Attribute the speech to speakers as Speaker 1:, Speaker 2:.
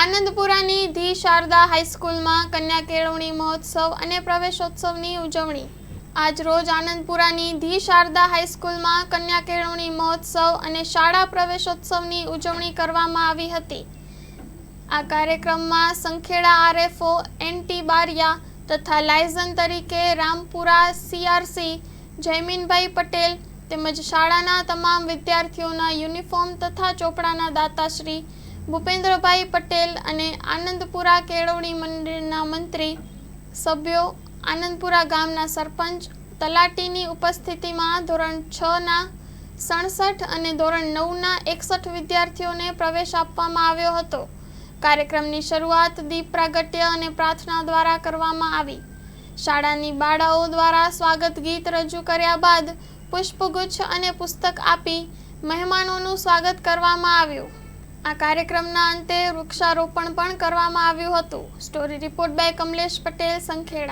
Speaker 1: આનંદપુરાની the Sharda હાઈસ્કૂલમાં કન્યા કેળવણી મહોત્સવ અને પ્રવેશોત્સવની ઉજવણી। આજરોજ આનંદપુરાની ધી શારદા હાઈસ્કૂલમાં કન્યા કેળવણી મહોત્સવ અને શાળા પ્રવેશોત્સવની ઉજવણી કરવામાં આવી હતી। આ કાર્યક્રમમાં સંખેડા આરએફઓ એનટી બારિયા તથા લાયઝન તરીકે રામપુરા સીઆરસી જયમીનભાઈ પટેલ તેમજ શાળાના તમામ વિદ્યાર્થીઓના યુનિફોર્મ તથા ચોપડાના દાતાશ્રી ભૂપેન્દ્રભાઈ પટેલ અને આનંદપુરા કેળવણી મંડળના મંત્રી સભ્યો, આનંદપુરા ગામના સરપંચ, તલાટીની ઉપસ્થિતિમાં ધોરણ 6ના 67 અને ધોરણ 9ના 61 વિદ્યાર્થીઓને પ્રવેશ આપવામાં આવ્યો હતો। કાર્યક્રમની શરૂઆત દીપ પ્રાગટ્ય અને પ્રાર્થના દ્વારા કરવામાં આવી। શાળાની બાળાઓ દ્વારા સ્વાગત ગીત રજૂ કર્યા બાદ પુષ્પગુચ્છ અને પુસ્તક આપી મહેમાનોનું સ્વાગત કરવામાં આવ્યું। આ કાર્યક્રમના અંતે વૃક્ષારોપણ પણ કરવામાં આવ્યું હતું। Story report by Kamlesh Patel, Sankheda.